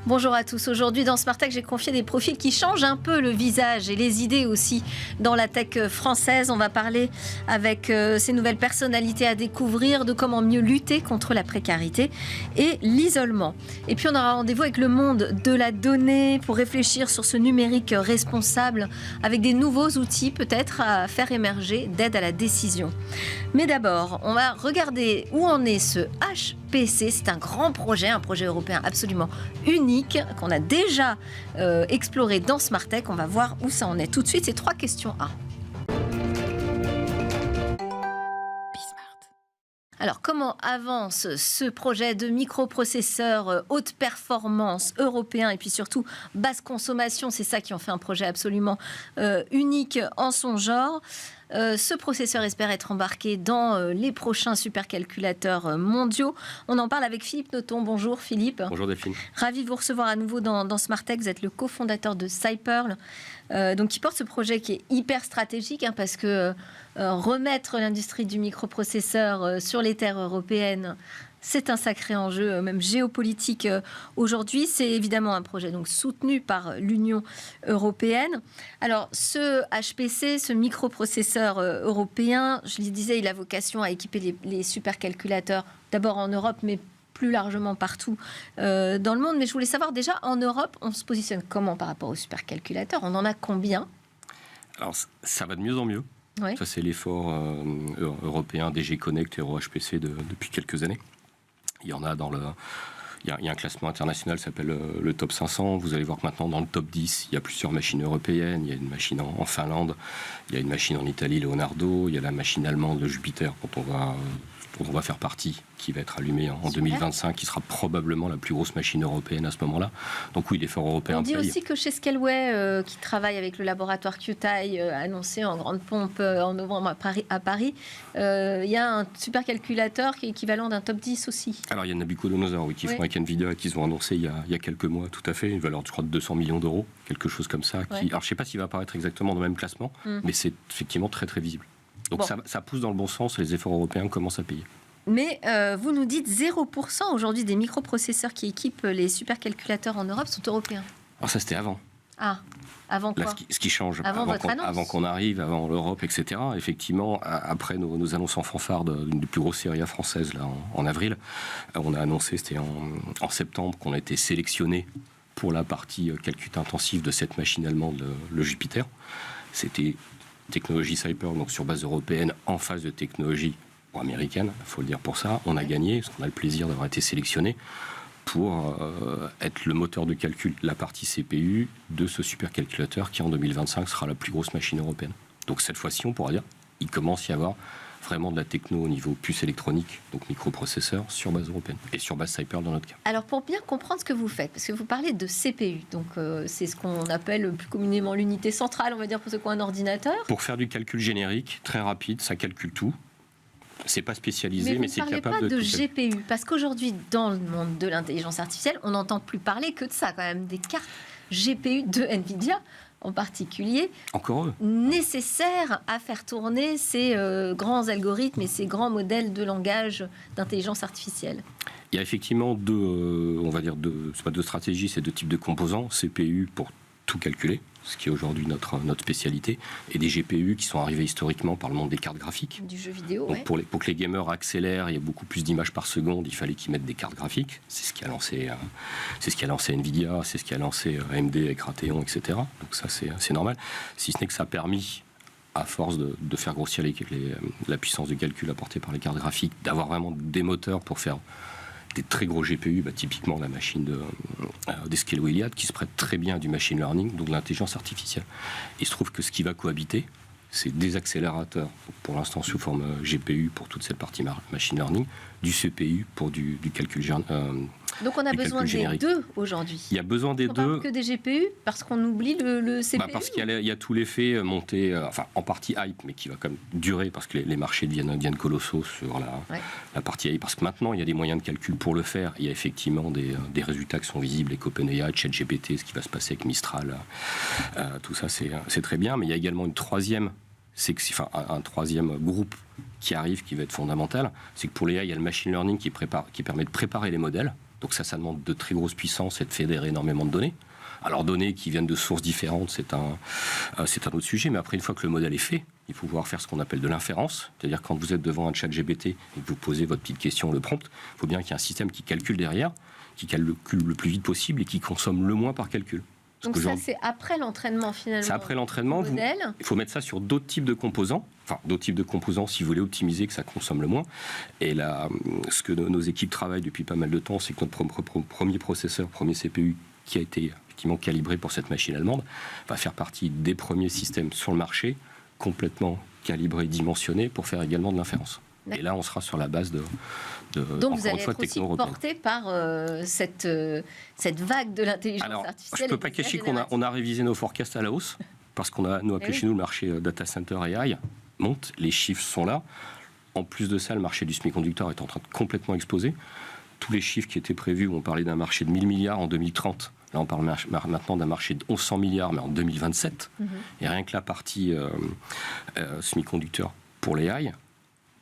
Bonjour à tous. Aujourd'hui dans Smart Tech, j'ai confié des profils qui changent un peu le visage et les idées aussi dans la tech française. On va parler avec ces nouvelles personnalités à découvrir, de comment mieux lutter contre la précarité et l'isolement. Et puis on aura rendez-vous avec le monde de la donnée pour réfléchir sur ce numérique responsable avec des nouveaux outils peut-être à faire émerger d'aide à la décision. Mais d'abord, on va regarder où en est ce HPC. C'est un grand projet, un projet européen absolument unique qu'on a déjà exploré dans Smart Tech. On va voir où ça en est. Tout de suite, c'est 3 questions A. Alors, comment avance ce projet de microprocesseur haute performance européen et puis surtout basse consommation? C'est ça qui en fait un projet absolument unique en son genre. Ce processeur espère être embarqué dans les prochains supercalculateurs mondiaux. On en parle avec Philippe Noton. Bonjour Philippe. Bonjour Delphine. Ravi de vous recevoir à nouveau dans Smart Tech. Vous êtes le cofondateur de Cyperl, donc qui porte ce projet qui est hyper stratégique parce que remettre l'industrie du microprocesseur sur les terres européennes, c'est un sacré enjeu, même géopolitique aujourd'hui. C'est évidemment un projet donc soutenu par l'Union européenne. Alors, ce HPC, ce microprocesseur européen, je le disais, il a vocation à équiper les supercalculateurs, d'abord en Europe, mais plus largement partout dans le monde. Mais je voulais savoir déjà, en Europe, on se positionne comment par rapport aux supercalculateurs? On en a combien? Alors, ça va de mieux en mieux. Oui. Ça, c'est l'effort européen DG Connect et EuroHPC depuis quelques années. Il y en a il y a un classement international qui s'appelle le Top 500. Vous allez voir que maintenant, dans le Top 10, il y a plusieurs machines européennes. Il y a une machine en Finlande, il y a une machine en Italie, Leonardo, il y a la machine allemande, le Jupiter, dont on va faire partie, qui va être allumée en 2025, qui sera probablement la plus grosse machine européenne à ce moment-là. Donc oui, l'effort européen On dit paye. aussi que chez Scaleway, qui travaille avec le laboratoire QTI, annoncé en grande pompe en novembre à Paris, il y a un supercalculateur qui est équivalent d'un top 10 aussi. Alors il y a Nabucodonosor, qui font avec Nvidia, qu'ils ont annoncé il y a quelques mois, tout à fait, une valeur, je crois, de 200 millions d'euros, quelque chose comme ça. Alors je ne sais pas s'il va apparaître exactement dans le même classement, mais c'est effectivement très très visible. Donc ça pousse dans le bon sens, les efforts européens commencent à payer. Mais vous nous dites 0% aujourd'hui des microprocesseurs qui équipent les supercalculateurs en Europe sont européens. Alors ça, c'était avant. Ah, avant quoi? Là, ce qui change, avant qu'on arrive, avant l'Europe, etc. Effectivement, après nos annonces en fanfare d'une des plus grosses séries A françaises là, en avril, on a annoncé, c'était en septembre, qu'on a été sélectionné pour la partie calcul intensif de cette machine allemande, le Jupiter. C'était technologie Cyper, donc sur base européenne, en phase de technologie américaine, il faut le dire pour ça. On a gagné, parce qu'on a le plaisir d'avoir été sélectionné pour être le moteur de calcul, la partie CPU de ce supercalculateur qui en 2025 sera la plus grosse machine européenne. Donc cette fois-ci, on pourra dire il commence à y avoir vraiment de la techno au niveau puce électronique, donc microprocesseur, sur base européenne et sur base Cyper dans notre cas. Alors pour bien comprendre ce que vous faites, parce que vous parlez de CPU, donc c'est ce qu'on appelle plus communément l'unité centrale, on va dire pour ceux qui ont un ordinateur. Pour faire du calcul générique, très rapide, ça calcule tout. C'est pas spécialisé, mais c'est capable de... Vous ne parlez pas de GPU, parce qu'aujourd'hui, dans le monde de l'intelligence artificielle, on n'entend plus parler que de ça, quand même, des cartes GPU de Nvidia, en particulier, encore eux, nécessaires à faire tourner ces grands algorithmes et ces grands modèles de langage d'intelligence artificielle. Il y a effectivement c'est pas deux stratégies, c'est deux types de composants. CPU pour tout calculer, ce qui est aujourd'hui notre spécialité, et des GPU qui sont arrivés historiquement par le monde des cartes graphiques. Du jeu vidéo, donc pour que les gamers accélèrent, il y a beaucoup plus d'images par seconde, il fallait qu'ils mettent des cartes graphiques. C'est ce qui a lancé Nvidia, c'est ce qui a lancé AMD avec Radeon, etc. Donc ça, c'est normal. Si ce n'est que ça a permis, à force de faire grossir la puissance de calcul apportée par les cartes graphiques, d'avoir vraiment des moteurs pour faire des très gros GPU, typiquement la machine des Scaleway Iliad, qui se prête très bien à du machine learning, donc de l'intelligence artificielle. Il se trouve que ce qui va cohabiter, c'est des accélérateurs, pour l'instant sous forme GPU pour toute cette partie machine learning, du CPU pour du calcul donc on a besoin des deux aujourd'hui. Il y a besoin des deux. Que des GPU, parce qu'on oublie le CPU. Parce qu'il y a tout l'effet monté, en partie hype, mais qui va quand même durer, parce que les marchés deviennent colossaux sur la partie hype. Parce que maintenant, il y a des moyens de calcul pour le faire. Il y a effectivement des résultats qui sont visibles, avec OpenAI, ChatGPT, ce qui va se passer avec Mistral. Tout ça, c'est très bien. Mais il y a également un troisième groupe qui arrive, qui va être fondamental. C'est que pour les AI, il y a le machine learning qui permet de préparer les modèles. Donc ça demande de très grosses puissances et de fédérer énormément de données. Alors, données qui viennent de sources différentes, c'est un autre sujet. Mais après, une fois que le modèle est fait, il faut pouvoir faire ce qu'on appelle de l'inférence. C'est-à-dire, quand vous êtes devant un chat GPT et que vous posez votre petite question, le prompt, il faut bien qu'il y ait un système qui calcule derrière, qui calcule le plus vite possible et qui consomme le moins par calcul. Donc ça, c'est après l'entraînement, finalement. C'est après l'entraînement. Il faut mettre ça sur d'autres types de composants. Enfin, d'autres types de composants si vous voulez optimiser, que ça consomme le moins. Et là, ce que nos équipes travaillent depuis pas mal de temps, c'est que notre premier processeur, premier CPU, qui a été effectivement calibré pour cette machine allemande, va faire partie des premiers systèmes sur le marché, complètement calibrés, dimensionnés, pour faire également de l'inférence. Et là, on sera sur la base de donc vous allez être aussi porté par cette vague de l'intelligence artificielle. Je ne peux pas cacher qu'on a révisé nos forecasts à la hausse, parce qu'on a, nous, chez nous, le marché data center AI monte, les chiffres sont là. En plus de ça, le marché du semi-conducteur est en train de complètement exploser. Tous les chiffres qui étaient prévus, on parlait d'un marché de 1000 milliards en 2030. Là, on parle maintenant d'un marché de 1100 milliards, mais en 2027. Et rien que la partie semi-conducteur pour les AI,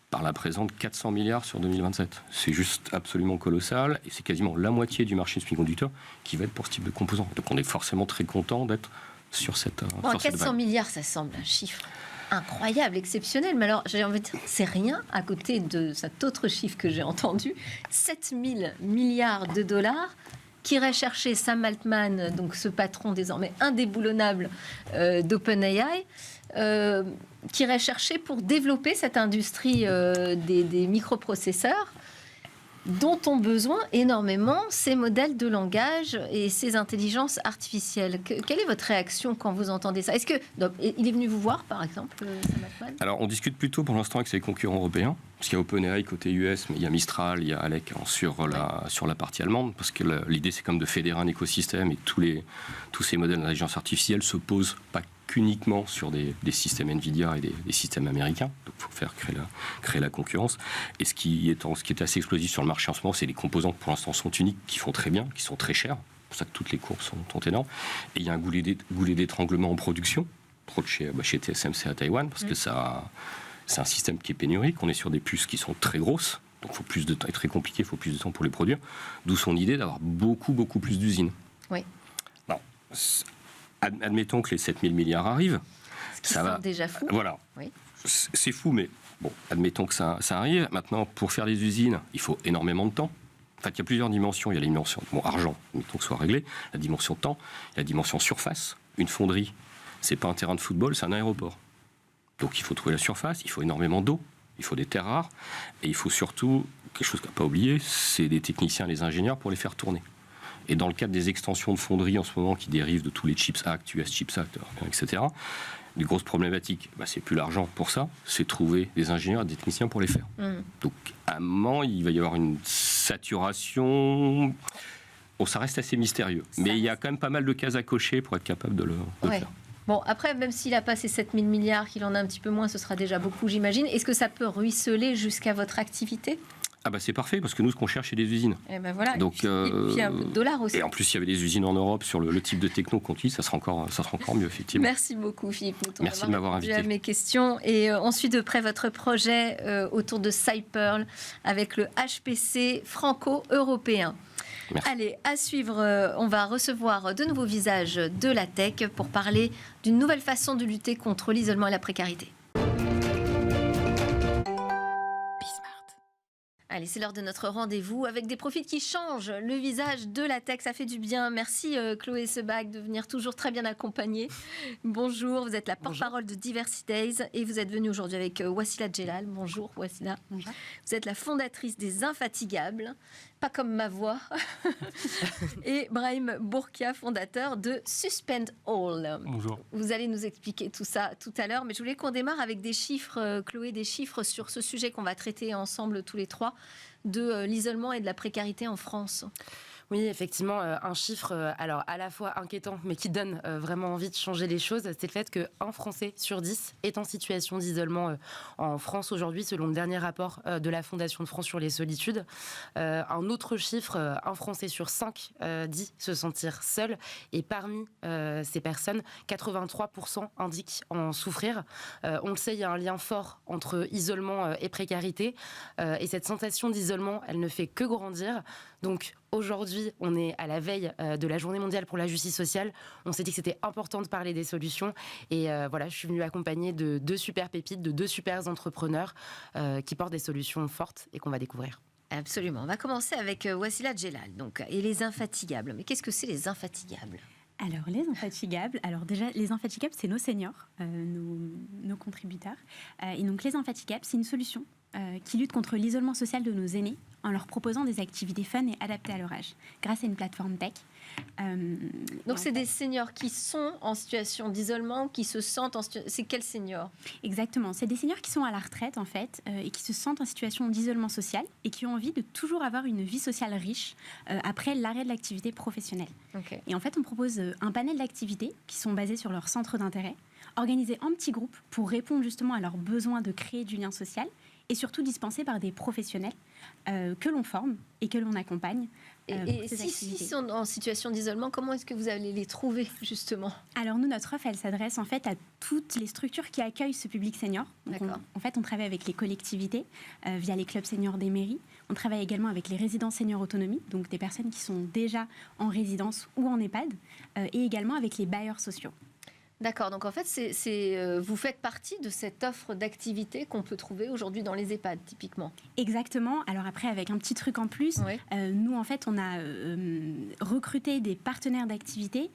par la présente 400 milliards sur 2027. C'est juste absolument colossal, et c'est quasiment la moitié du marché semi-conducteur qui va être pour ce type de composants. Donc on est forcément très content d'être sur cette sur 400 milliards, ça semble un chiffre incroyable, exceptionnel, mais alors j'ai envie de dire, c'est rien à côté de cet autre chiffre que j'ai entendu, 7000 milliards de dollars qu'irait chercher Sam Altman, donc ce patron désormais indéboulonnable d'OpenAI, qu'irait chercher pour développer cette industrie des microprocesseurs dont ont besoin énormément ces modèles de langage et ces intelligences artificielles. Quelle est votre réaction quand vous entendez ça? Est-ce que il est venu vous voir, par exemple, Sam Altman? Alors, on discute plutôt pour l'instant avec ses concurrents européens, parce qu'il y a OpenAI côté US, mais il y a Mistral, il y a Alec sur la partie allemande, parce que l'idée, c'est comme de fédérer un écosystème, et tous ces modèles d'intelligence artificielle se posent pas uniquement sur des systèmes Nvidia et des systèmes américains. Donc il faut faire créer la concurrence. Et ce qui est assez explosif sur le marché en ce moment, c'est les composants qui pour l'instant sont uniques, qui font très bien, qui sont très chers. C'est pour ça que toutes les courbes sont énormes. Et il y a un goulet d'étranglement en production, chez TSMC à Taïwan, parce que c'est un système qui est pénurique. On est sur des puces qui sont très grosses. Donc il faut plus de temps, c'est très compliqué, il faut plus de temps pour les produire. D'où son idée d'avoir beaucoup plus d'usines. Oui. Non. Admettons que les 7000 milliards arrivent. Ça va déjà fou. Voilà. Oui. C'est fou, mais bon, admettons que ça arrive. Maintenant, pour faire des usines, il faut énormément de temps. En fait, il y a plusieurs dimensions. Il y a la dimension argent, admettons que ce soit réglé, la dimension temps, la dimension surface. Une fonderie, c'est pas un terrain de football, c'est un aéroport. Donc il faut trouver la surface, il faut énormément d'eau, il faut des terres rares, et il faut surtout, quelque chose qu'on n'a pas oublié, c'est des techniciens et les ingénieurs pour les faire tourner. Et dans le cadre des extensions de fonderies en ce moment qui dérivent de tous les Chips Act, US Chips Act, etc., des grosses problématiques, c'est plus l'argent pour ça, c'est trouver des ingénieurs et des techniciens pour les faire. Donc à un moment, il va y avoir une saturation. Bon, ça reste assez mystérieux. Mais il y a quand même pas mal de cases à cocher pour être capable de le faire. Bon, après, même s'il a passé 7000 milliards, qu'il en a un petit peu moins, ce sera déjà beaucoup, j'imagine. Est-ce que ça peut ruisseler jusqu'à votre activité ? C'est parfait, parce que nous, ce qu'on cherche, c'est des usines. Et voilà. Donc, et puis un peu de dollars aussi. Et en plus, il y avait des usines en Europe sur le type de techno qu'on utilise, ça sera encore mieux, effectivement. Merci beaucoup, Philippe Mouton. Merci de m'avoir invité. À mes questions. Et ensuite, de près, votre projet autour de Cypearl avec le HPC franco-européen. Merci. Allez, à suivre, on va recevoir de nouveaux visages de la tech pour parler d'une nouvelle façon de lutter contre l'isolement et la précarité. Allez, c'est l'heure de notre rendez-vous avec des profils qui changent le visage de la tech. Ça fait du bien. Merci Chloé Sebag de venir toujours très bien accompagnée. Bonjour, vous êtes la porte-parole de Diversity Days et vous êtes venue aujourd'hui avec Wassila Djellal. Bonjour Wassila. Bonjour. Vous êtes la fondatrice des Infatigables, pas comme ma voix. Et Brahim Bourkia, fondateur de Suspend All. Bonjour. Vous allez nous expliquer tout ça tout à l'heure, mais je voulais qu'on démarre avec des chiffres, Chloé, des chiffres sur ce sujet qu'on va traiter ensemble tous les trois, de l'isolement et de la précarité en France. Oui, effectivement, un chiffre alors à la fois inquiétant, mais qui donne vraiment envie de changer les choses, c'est le fait qu'un Français sur 10 est en situation d'isolement en France aujourd'hui, selon le dernier rapport de la Fondation de France sur les solitudes. Un autre chiffre, un Français sur 5 dit se sentir seul, et parmi ces personnes, 83% indiquent en souffrir. On le sait, il y a un lien fort entre isolement et précarité, et cette sensation d'isolement, elle ne fait que grandir. Donc, Aujourd'hui, on est à la veille de la Journée mondiale pour la justice sociale. On s'est dit que c'était important de parler des solutions. Et voilà, je suis venue accompagnée de 2 super pépites, de 2 super entrepreneurs qui portent des solutions fortes et qu'on va découvrir. Absolument. On va commencer avec Wassila Djellal, donc, et les infatigables. Mais qu'est-ce que c'est les infatigables ? Alors, les infatigables, déjà, les infatigables, c'est nos seniors, nos contributeurs. Et donc, les infatigables, c'est une solution qui lutte contre l'isolement social de nos aînés en leur proposant des activités fun et adaptées à leur âge, grâce à une plateforme tech. Donc, c'est des seniors qui sont en situation d'isolement, qui se sentent en situation... C'est quels seniors ? Exactement. C'est des seniors qui sont à la retraite, en fait, et qui se sentent en situation d'isolement social et qui ont envie de toujours avoir une vie sociale riche après l'arrêt de l'activité professionnelle. Okay. Et en fait, on propose un panel d'activités qui sont basées sur leur centre d'intérêt, organisées en petits groupes pour répondre justement à leurs besoins de créer du lien social et surtout dispensés par des professionnels que l'on forme et que l'on accompagne. Et s'ils sont en situation d'isolement, comment est-ce que vous allez les trouver, justement ? Alors nous, notre offre, elle s'adresse en fait à toutes les structures qui accueillent ce public senior. Donc en fait, on travaille avec les collectivités via les clubs seniors des mairies. On travaille également avec les résidents seniors autonomie, donc des personnes qui sont déjà en résidence ou en EHPAD, et également avec les bailleurs sociaux. D'accord, donc en fait, vous faites partie de cette offre d'activité qu'on peut trouver aujourd'hui dans les EHPAD, typiquement. Exactement. Alors après, avec un petit truc en plus, nous, en fait, on a recruté des partenaires d'activité.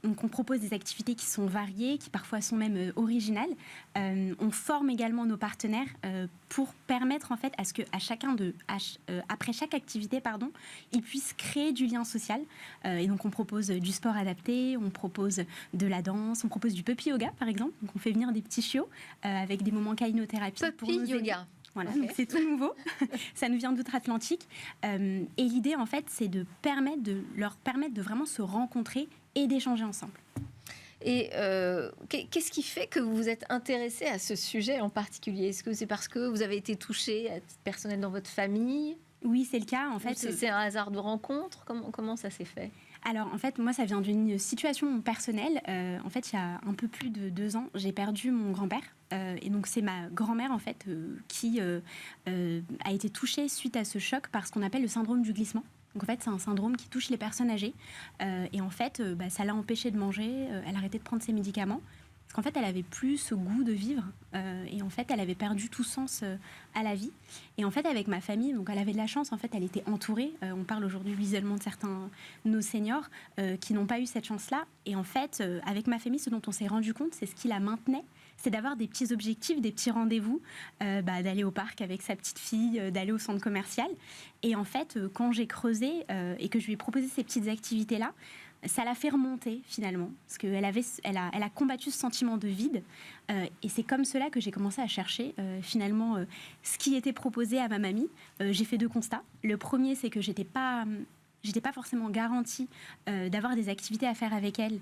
Donc on propose des activités qui sont variées, qui parfois sont même originales. On forme également nos partenaires pour permettre en fait à ce que après chaque activité, ils puissent créer du lien social. Et donc on propose du sport adapté, on propose de la danse, on propose du puppy yoga par exemple. Donc on fait venir des petits chiots avec des moments kainothérapie. Puppy yoga. Voilà, donc c'est tout nouveau. Ça nous vient d'outre-Atlantique. Et l'idée, en fait, c'est de leur permettre de vraiment se rencontrer et d'échanger ensemble. Et qu'est-ce qui fait que vous vous êtes intéressé à ce sujet en particulier ? Est-ce que c'est parce que vous avez été touché à titre personnel dans votre famille ? Oui, c'est le cas. En fait, c'est un hasard de rencontre ? Comment ça s'est fait ? Alors, en fait, moi, ça vient d'une situation personnelle. En fait, il y a un peu plus de 2 ans, j'ai perdu mon grand-père. Et donc, c'est ma grand-mère, en fait, qui a été touchée suite à ce choc par ce qu'on appelle le syndrome du glissement. Donc, en fait, c'est un syndrome qui touche les personnes âgées. Et en fait, ça l'a empêchée de manger. Elle a arrêté de prendre ses médicaments. Parce qu'en fait, elle avait plus ce goût de vivre. Et en fait, elle avait perdu tout sens à la vie. Et en fait, avec ma famille, donc elle avait de la chance. En fait, elle était entourée. On parle aujourd'hui de l'isolement de certains nos seniors qui n'ont pas eu cette chance-là. Et en fait, avec ma famille, ce dont on s'est rendu compte, c'est ce qui la maintenait. C'est d'avoir des petits objectifs, des petits rendez-vous, d'aller au parc avec sa petite fille, d'aller au centre commercial. Et en fait, quand j'ai creusé et que je lui ai proposé ces petites activités-là, ça l'a fait remonter finalement, parce qu'elle a combattu ce sentiment de vide, et c'est comme cela que j'ai commencé à chercher finalement ce qui était proposé à ma mamie. J'ai fait 2 constats. Le premier, c'est que j'étais pas forcément garantie d'avoir des activités à faire avec elle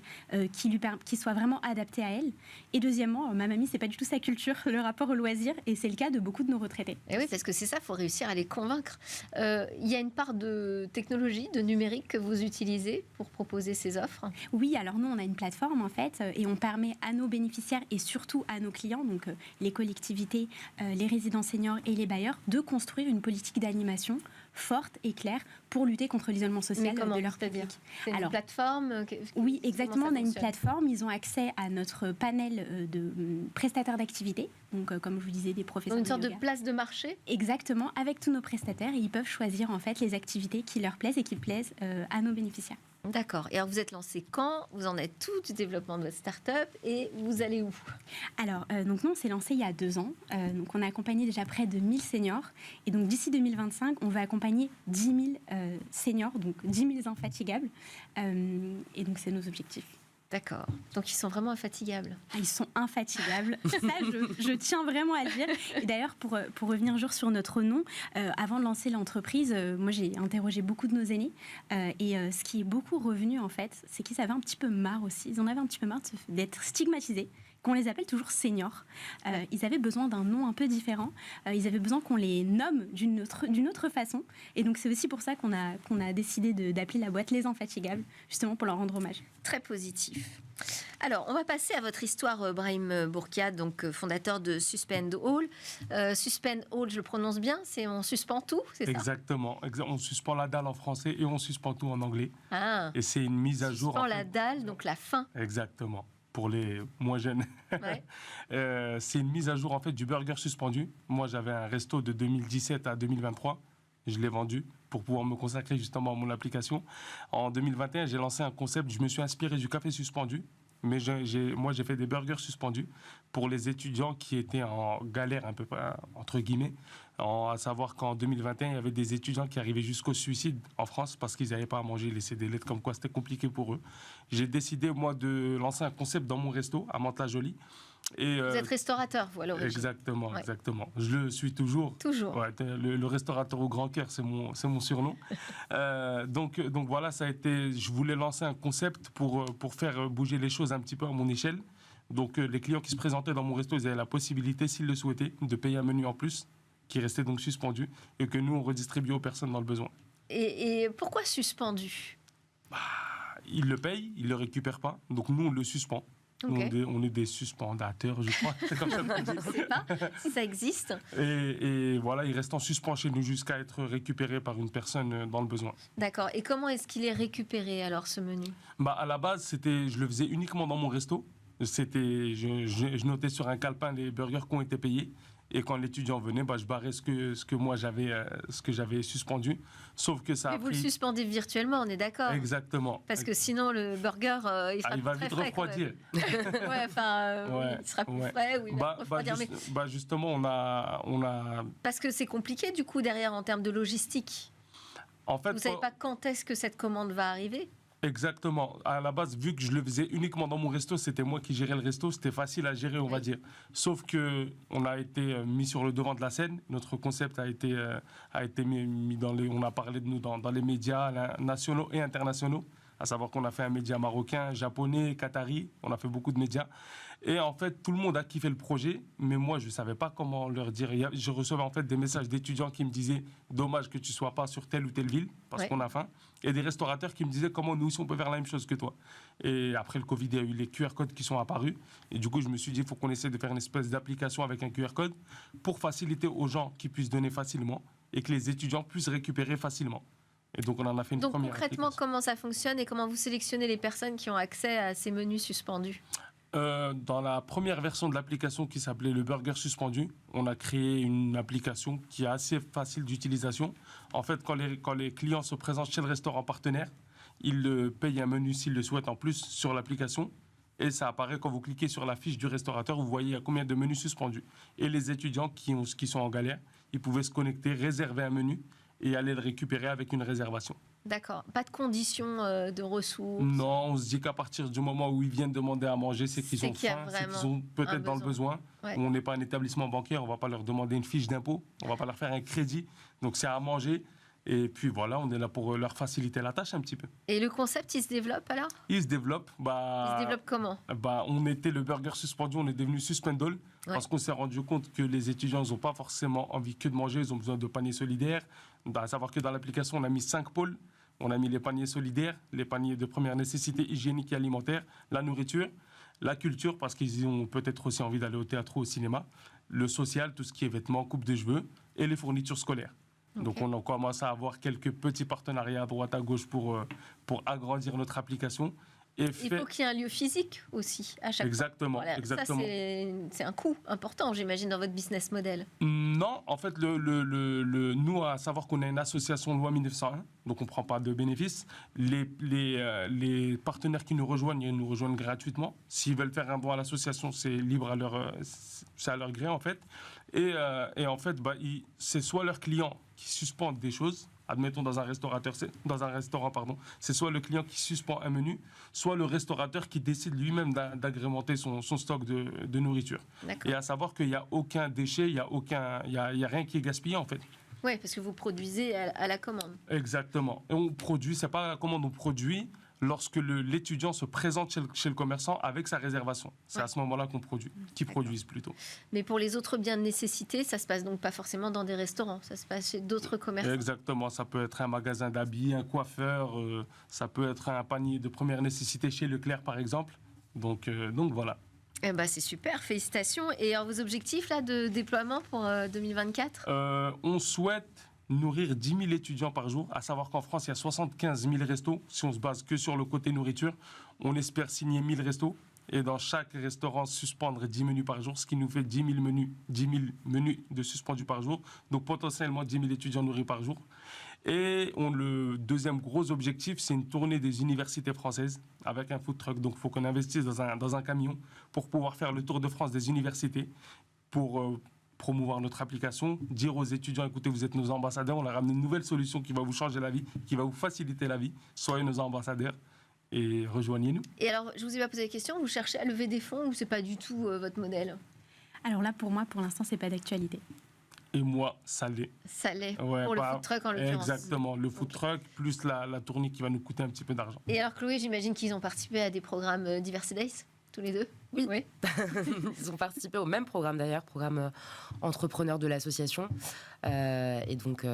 qui soient vraiment adaptées à elle. Et deuxièmement, ma mamie, c'est pas du tout sa culture, le rapport au loisir, et c'est le cas de beaucoup de nos retraités. Et oui, parce que c'est ça, il faut réussir à les convaincre. Il y a une part de technologie, de numérique que vous utilisez pour proposer ces offres ? Oui, alors nous, on a une plateforme en fait, et on permet à nos bénéficiaires et surtout à nos clients, donc les collectivités, les résidents seniors et les bailleurs, de construire une politique d'animation forte et claire pour lutter contre l'isolement social de leur public. C'est une plateforme ? Oui, exactement. On a une plateforme. Ils ont accès à notre panel de prestataires d'activités. Donc, comme je vous disais, des professeurs donc une sorte de place de marché ? Exactement, avec tous nos prestataires. Et ils peuvent choisir en fait les activités qui leur plaisent et qui plaisent à nos bénéficiaires. D'accord. Et alors, vous êtes lancé quand ? Vous en êtes tout du développement de votre start-up et vous allez où ? Alors, donc nous, on s'est lancé il y a 2 ans. Donc, on a accompagné déjà près de 1000 seniors. Et donc, d'ici 2025, on va accompagner 10 000 seniors, donc 10 000 infatigables. Et donc, c'est nos objectifs. D'accord. Donc, ils sont vraiment infatigables. Ils sont infatigables. Ça, je tiens vraiment à le dire. Et d'ailleurs, pour revenir sur notre nom, avant de lancer l'entreprise, moi, j'ai interrogé beaucoup de nos aînés. Et ce qui est beaucoup revenu, en fait, c'est qu'ils avaient un petit peu marre aussi. Ils en avaient un petit peu marre d'être stigmatisés. qu'on les appelle toujours seniors. Ils avaient besoin d'un nom un peu différent. Ils avaient besoin qu'on les nomme d'une autre façon. Et donc, c'est aussi pour ça qu'on a décidé d'appeler la boîte Les Infatigables, justement pour leur rendre hommage. Très positif. Alors, on va passer à votre histoire, Brahim Bourkiat, donc fondateur de Suspend All. Suspend All, je le prononce bien, c'est on suspend tout, c'est ça? Exactement. On suspend la dalle en français et on suspend tout en anglais. Ah. Et c'est une mise à jour. Suspend la dalle, donc la fin. Exactement. Pour les moins jeunes. Ouais. C'est une mise à jour en fait du burger suspendu. Moi, j'avais un resto de 2017 à 2023. Je l'ai vendu pour pouvoir me consacrer justement à mon application. En 2021, j'ai lancé un concept. Je me suis inspiré du café suspendu. Mais moi, j'ai fait des burgers suspendus pour les étudiants qui étaient en galère, un peu entre guillemets. À savoir qu'en 2021, il y avait des étudiants qui arrivaient jusqu'au suicide en France parce qu'ils n'avaient pas à manger, laisser des lettres, comme quoi c'était compliqué pour eux. J'ai décidé, moi, de lancer un concept dans mon resto à Mantes-la-Jolie. Et, vous êtes restaurateur, vous, à l'origine. Exactement, ouais. exactement. Je le suis toujours. Toujours. Ouais, le restaurateur au grand cœur, c'est mon surnom. Donc voilà, ça a été. Je voulais lancer un concept pour faire bouger les choses un petit peu à mon échelle. Donc les clients qui se présentaient dans mon resto, ils avaient la possibilité, s'ils le souhaitaient, de payer un menu en plus, qui restait donc suspendu, et que nous, on redistribuait aux personnes dans le besoin. Et pourquoi suspendu? Ils le payent, ils ne le récupèrent pas, donc nous, on le suspend. Okay. On est des suspendateurs, je crois. C'est comme ça qu'on dit. Je ne sais pas si ça existe. Et voilà, il reste en suspens chez nous jusqu'à être récupéré par une personne dans le besoin. D'accord. Et comment est-ce qu'il est récupéré, alors, ce menu? À la base, je le faisais uniquement dans mon resto. Je notais sur un calepin les burgers qui ont été payés. Et quand l'étudiant venait, je barrais ce que moi j'avais suspendu. Sauf que ça a pris... vous le suspendez virtuellement, on est d'accord? Exactement. Parce que sinon, le burger, il va vite refroidir. Il sera plus frais. Oui, justement, on a... Parce que c'est compliqué, du coup, derrière, en termes de logistique. En fait, vous ne savez pas quand est-ce que cette commande va arriver? Exactement. À la base, vu que je le faisais uniquement dans mon resto, c'était moi qui gérais le resto, c'était facile à gérer, on va dire. Sauf qu'on a été mis sur le devant de la scène. Notre concept a été mis dans les... On a parlé de nous dans les médias nationaux et internationaux. À savoir qu'on a fait un média marocain, japonais, qatari. On a fait beaucoup de médias. Et en fait, tout le monde a kiffé le projet. Mais moi, je ne savais pas comment leur dire. Je recevais en fait des messages d'étudiants qui me disaient « Dommage que tu ne sois pas sur telle ou telle ville, parce qu'on a faim. » Et des restaurateurs qui me disaient « Comment nous aussi, on peut faire la même chose que toi ?» Et après le Covid, il y a eu les QR codes qui sont apparus. Et du coup, je me suis dit « Il faut qu'on essaie de faire une espèce d'application avec un QR code pour faciliter aux gens qui puissent donner facilement et que les étudiants puissent récupérer facilement. » Et donc, on en a fait une première. Donc, concrètement, comment ça fonctionne et comment vous sélectionnez les personnes qui ont accès à ces menus suspendus? Dans la première version de l'application qui s'appelait le Burger Suspendu, on a créé une application qui est assez facile d'utilisation. En fait, quand les clients se présentent chez le restaurant partenaire, ils payent un menu s'ils le souhaitent en plus sur l'application. Et ça apparaît quand vous cliquez sur la fiche du restaurateur, vous voyez à combien de menus suspendus. Et les étudiants qui sont en galère, ils pouvaient se connecter, réserver un menu et aller le récupérer avec une réservation. D'accord. Pas de conditions de ressources? Non, on se dit qu'à partir du moment où ils viennent demander à manger, c'est qu'ils ont faim, c'est qu'ils sont peut-être dans le besoin. Ouais. On n'est pas un établissement bancaire, on ne va pas leur demander une fiche d'impôt, on ne va pas leur faire un crédit. Donc c'est à manger. Et puis voilà, on est là pour leur faciliter la tâche un petit peu. Et le concept, il se développe alors? Il se développe. Il se développe comment? On était le burger suspendu, on est devenu Suspend All, parce qu'on s'est rendu compte que les étudiants n'ont pas forcément envie que de manger, ils ont besoin de paniers solidaires. À savoir que dans l'application, on a mis 5 pôles. On a mis les paniers solidaires, les paniers de première nécessité hygiénique et alimentaire, la nourriture, la culture, parce qu'ils ont peut-être aussi envie d'aller au théâtre ou au cinéma, le social, tout ce qui est vêtements, coupe de cheveux, et les fournitures scolaires. Okay. Donc on a commencé à avoir quelques petits partenariats à droite à gauche pour agrandir notre application. Il faut qu'il y ait un lieu physique aussi à chaque exactement, fois. Voilà. Exactement. Ça, c'est un coût important, j'imagine, dans votre business model. Non, en fait, nous, à savoir qu'on a une association loi 1901, donc on ne prend pas de bénéfices. Les partenaires qui nous rejoignent, ils nous rejoignent gratuitement. S'ils veulent faire un don à l'association, c'est libre c'est à leur gré, en fait. Et en fait, c'est soit leurs clients qui suspendent des choses. Admettons, dans un restaurant, c'est soit le client qui suspend un menu, soit le restaurateur qui décide lui-même d'agrémenter son stock de nourriture. Et à savoir qu'il n'y a aucun déchet, il n'y a rien qui est gaspillé, en fait. Oui, parce que vous produisez à la commande. Exactement. Et on produit, c'est pas à la commande, on produit lorsque l'étudiant se présente chez le commerçant avec sa réservation. C'est à ce moment-là qu'ils produisent plutôt. Mais pour les autres biens de nécessité, ça se passe donc pas forcément dans des restaurants, ça se passe chez d'autres commerçants. Exactement, ça peut être un magasin d'habits, un coiffeur, ça peut être un panier de première nécessité chez Leclerc par exemple. Donc voilà. Eh ben, c'est super, félicitations. Et alors, vos objectifs là, de déploiement pour 2024 ? On souhaite nourrir 10 000 étudiants par jour, à savoir qu'en France, il y a 75 000 restos. Si on se base que sur le côté nourriture, on espère signer 1000 restos. Et dans chaque restaurant, suspendre 10 menus par jour, ce qui nous fait 10 000 menus de suspendus par jour. Donc potentiellement 10 000 étudiants nourris par jour. Et le deuxième gros objectif, c'est une tournée des universités françaises avec un food truck. Donc il faut qu'on investisse dans un camion pour pouvoir faire le tour de France des universités, pour promouvoir notre application, dire aux étudiants, écoutez, vous êtes nos ambassadeurs, on leur ramène une nouvelle solution qui va vous changer la vie, qui va vous faciliter la vie. Soyez nos ambassadeurs et rejoignez-nous. Et alors, je vous ai pas posé la question, vous cherchez à lever des fonds ou c'est pas du tout votre modèle ? Alors là, pour moi, pour l'instant, c'est pas d'actualité. Et moi, ça l'est. Ça l'est, pour le food truck en l'occurrence. Exactement, le food truck plus la tournée qui va nous coûter un petit peu d'argent. Et alors Chloé, j'imagine qu'ils ont participé à des programmes Diversity Days, tous les deux ? Oui. Ils ont participé au même programme d'ailleurs, programme entrepreneur de l'association. Et donc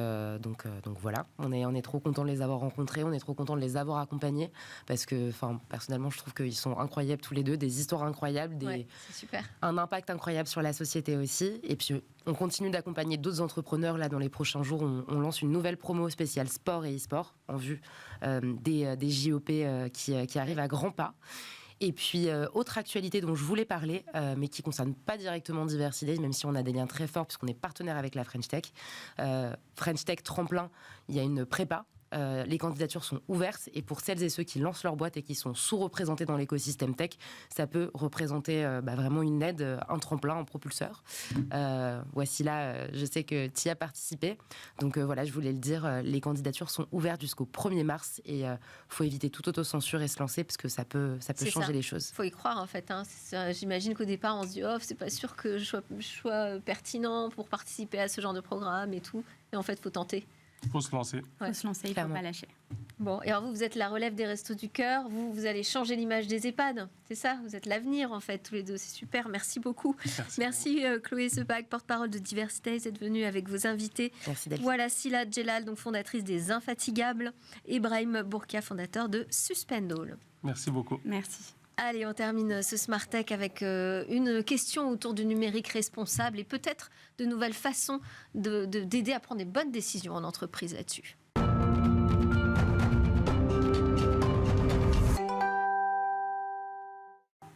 voilà, on est trop content de les avoir rencontrés, on est trop content de les avoir accompagnés parce que, personnellement, je trouve qu'ils sont incroyables tous les deux, des histoires incroyables, c'est super. Un impact incroyable sur la société aussi. Et puis on continue d'accompagner d'autres entrepreneurs. Là, dans les prochains jours, on lance une nouvelle promo spéciale sport et e-sport en vue des JOP qui arrivent à grands pas. Et puis, autre actualité dont je voulais parler, mais qui ne concerne pas directement Diversity Days, même si on a des liens très forts, puisqu'on est partenaire avec la French Tech. French Tech Tremplin, il y a une prépa. Les candidatures sont ouvertes et pour celles et ceux qui lancent leur boîte et qui sont sous-représentés dans l'écosystème tech, ça peut représenter vraiment une aide, un tremplin, un propulseur. Voici là, je sais que tu y as participé. Donc voilà, je voulais le dire, les candidatures sont ouvertes jusqu'au 1er mars et il faut éviter toute autocensure et se lancer parce que ça peut changer les choses. Il faut y croire en fait. J'imagine qu'au départ, on se dit « Oh, c'est pas sûr que je sois pertinent pour participer à ce genre de programme et tout. » Et en fait, il faut tenter. Il faut se lancer. Il faut se lancer, il ne faut pas lâcher. Bon, et alors vous êtes la relève des Restos du Cœur. Vous allez changer l'image des EHPAD. C'est ça, vous êtes l'avenir en fait, tous les deux. C'est super, merci beaucoup. Merci Chloé Sebag, porte-parole de Diversity Days, d'être venue avec vos invités. Merci Delphine. Voilà Sila Djellal, donc fondatrice des Infatigables. Et Brahim Bourkia, fondateur de Suspendall. Merci beaucoup. Merci. Allez, on termine ce Smart Tech avec une question autour du numérique responsable et peut-être de nouvelles façons d'aider à prendre des bonnes décisions en entreprise là-dessus.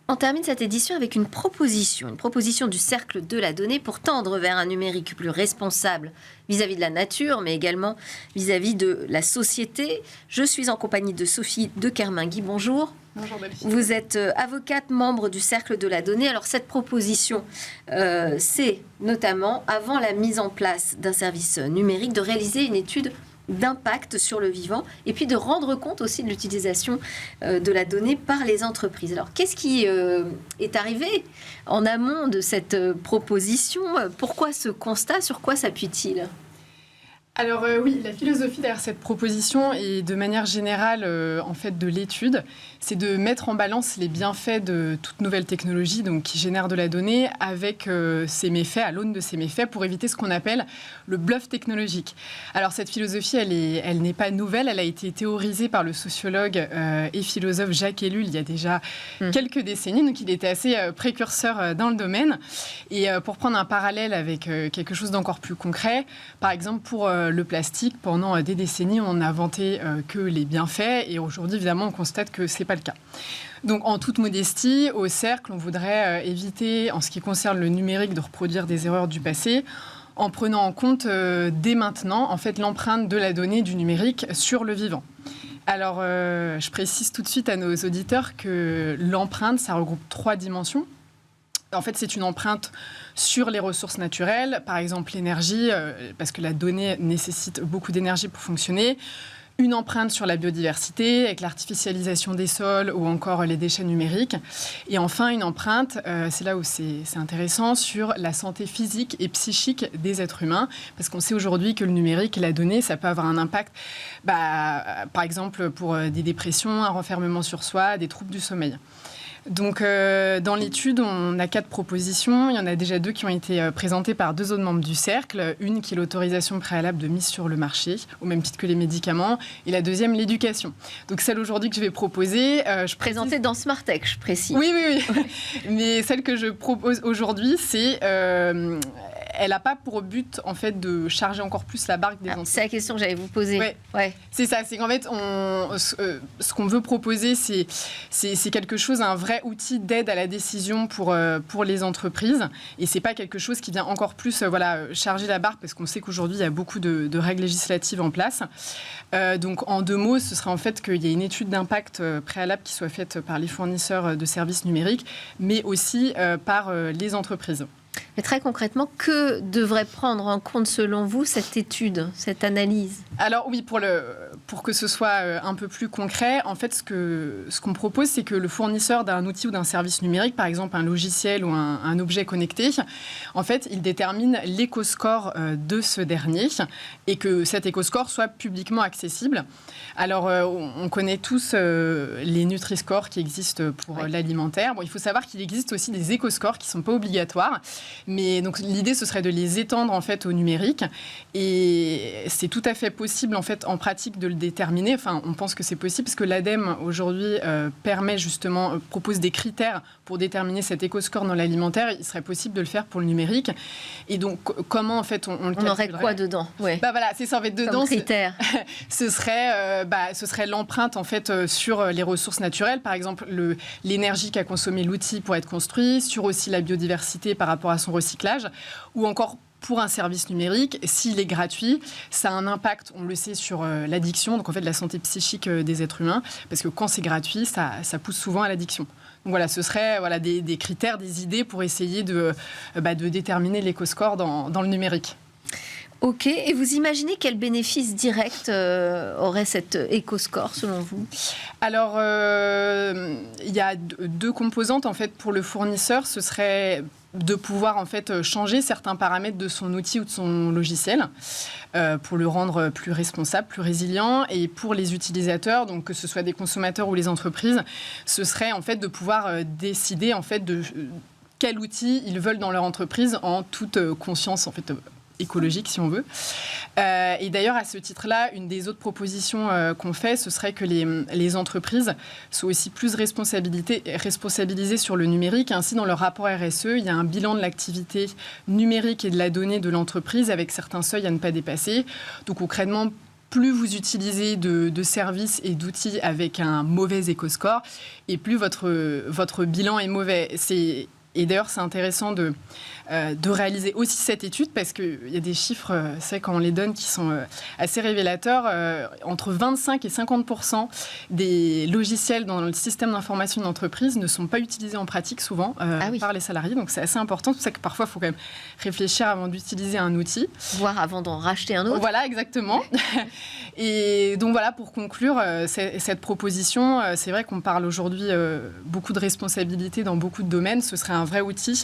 On termine cette édition avec une proposition du Cercle de la Donnée pour tendre vers un numérique plus responsable vis-à-vis de la nature, mais également vis-à-vis de la société. Je suis en compagnie de Sophie de Kermingui. Bonjour. Bonjour Delphine. Vous êtes avocate, membre du Cercle de la Donnée. Alors cette proposition, c'est notamment, avant la mise en place d'un service numérique, de réaliser une étude d'impact sur le vivant et puis de rendre compte aussi de l'utilisation de la donnée par les entreprises. Alors, qu'est-ce qui est arrivé en amont de cette proposition ? Pourquoi ce constat ? Sur quoi s'appuie-t-il ? Alors oui, la philosophie derrière cette proposition et de manière générale en fait de l'étude, c'est de mettre en balance les bienfaits de toute nouvelle technologie donc qui génère de la donnée avec ses méfaits, à l'aune de ses méfaits, pour éviter ce qu'on appelle le bluff technologique. Alors cette philosophie, elle n'est pas nouvelle, elle a été théorisée par le sociologue et philosophe Jacques Ellul il y a déjà quelques décennies, donc il était assez précurseur dans le domaine. Et pour prendre un parallèle avec quelque chose d'encore plus concret, par exemple pour le plastique, pendant des décennies, on n'a vanté que les bienfaits et aujourd'hui, évidemment, on constate que ce n'est pas le cas. Donc, en toute modestie, au Cercle, on voudrait éviter, en ce qui concerne le numérique, de reproduire des erreurs du passé en prenant en compte dès maintenant, en fait, l'empreinte de la donnée du numérique sur le vivant. Alors, je précise tout de suite à nos auditeurs que l'empreinte, ça regroupe 3 dimensions. En fait, c'est une empreinte sur les ressources naturelles, par exemple l'énergie, parce que la donnée nécessite beaucoup d'énergie pour fonctionner. une empreinte sur la biodiversité, avec l'artificialisation des sols ou encore les déchets numériques. Et enfin, une empreinte, c'est là où c'est intéressant, sur la santé physique et psychique des êtres humains, parce qu'on sait aujourd'hui que le numérique et la donnée, ça peut avoir un impact, par exemple, pour des dépressions, un renfermement sur soi, des troubles du sommeil. Donc, dans l'étude, on a 4 propositions. Il y en a déjà 2 qui ont été présentées par 2 autres membres du cercle. Une qui est l'autorisation préalable de mise sur le marché, au même titre que les médicaments. Et la deuxième, l'éducation. Donc, celle aujourd'hui que je vais proposer... Présentée dans Smartech, je précise. Oui. Mais celle que je propose aujourd'hui, c'est... elle n'a pas pour but, en fait, de charger encore plus la barque des entreprises. C'est la question que j'allais vous poser. Ouais. C'est ça. C'est qu'en fait, ce qu'on veut proposer, c'est quelque chose, un vrai outil d'aide à la décision pour les entreprises. Et ce n'est pas quelque chose qui vient encore plus charger la barque, parce qu'on sait qu'aujourd'hui, il y a beaucoup de règles législatives en place. Donc, en 2 mots, ce serait en fait qu'il y ait une étude d'impact préalable qui soit faite par les fournisseurs de services numériques, mais aussi par les entreprises. Mais très concrètement, que devrait prendre en compte selon vous cette étude, cette analyse ? Alors oui, pour que ce soit un peu plus concret, en fait, ce qu'on propose, c'est que le fournisseur d'un outil ou d'un service numérique, par exemple un logiciel ou un objet connecté, en fait, il détermine l'éco-score de ce dernier et que cet éco-score soit publiquement accessible. Alors, on connaît tous les Nutri-Score qui existent pour l'alimentaire. Bon, il faut savoir qu'il existe aussi des éco-scores qui ne sont pas obligatoires. Mais donc, l'idée, ce serait de les étendre en fait, au numérique. Et c'est tout à fait possible en fait, en pratique de le déterminer. Enfin, on pense que c'est possible parce que l'ADEME, aujourd'hui, propose des critères pour déterminer cet éco-score dans l'alimentaire. Il serait possible de le faire pour le numérique. Et donc, comment en fait on le calculerait ? On aurait quoi dedans ? Voilà, c'est ça. En fait, dedans, comme critère. Ce serait l'empreinte en fait sur les ressources naturelles, par exemple l'énergie qu'a consommé l'outil pour être construit, sur aussi la biodiversité par rapport à son recyclage, ou encore pour un service numérique, s'il est gratuit, ça a un impact, on le sait, sur l'addiction, donc en fait la santé psychique des êtres humains, parce que quand c'est gratuit, ça pousse souvent à l'addiction. Donc voilà, ce serait des critères, des idées pour essayer de déterminer l'éco-score dans le numérique. Ok, et vous imaginez quel bénéfice direct aurait cet éco-score selon vous ? Alors, il y a 2 composantes en fait pour le fournisseur. Ce serait de pouvoir en fait changer certains paramètres de son outil ou de son logiciel pour le rendre plus responsable, plus résilient. Et pour les utilisateurs, donc que ce soit des consommateurs ou les entreprises, ce serait en fait de pouvoir décider en fait de quel outil ils veulent dans leur entreprise en toute conscience en fait écologique, si on veut. Et d'ailleurs, à ce titre-là, une des autres propositions qu'on fait, ce serait que les entreprises soient aussi plus responsabilisées sur le numérique. Ainsi, dans leur rapport RSE, il y a un bilan de l'activité numérique et de la donnée de l'entreprise avec certains seuils à ne pas dépasser. Donc, concrètement, plus vous utilisez de services et d'outils avec un mauvais éco-score, et plus votre bilan est mauvais. Et d'ailleurs, c'est intéressant de réaliser aussi cette étude parce qu'il y a des chiffres, quand on les donne, qui sont assez révélateurs. Entre 25 et 50% des logiciels dans le système d'information d'entreprise ne sont pas utilisés en pratique souvent par les salariés. Donc, c'est assez important. C'est pour ça que parfois, il faut quand même réfléchir avant d'utiliser un outil. Voire avant d'en racheter un autre. Voilà, exactement. Et donc, voilà, pour conclure cette proposition, c'est vrai qu'on parle aujourd'hui beaucoup de responsabilité dans beaucoup de domaines. Ce serait un vrai outil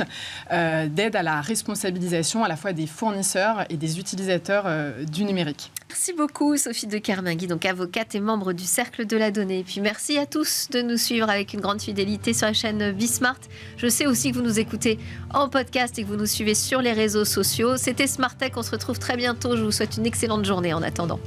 d'aide à la responsabilisation à la fois des fournisseurs et des utilisateurs du numérique. Merci beaucoup Sophie de Kermingui, donc avocate et membre du Cercle de la Donnée. Et puis merci à tous de nous suivre avec une grande fidélité sur la chaîne Bismart. Je sais aussi que vous nous écoutez en podcast et que vous nous suivez sur les réseaux sociaux. C'était Smartech, on se retrouve très bientôt. Je vous souhaite une excellente journée en attendant.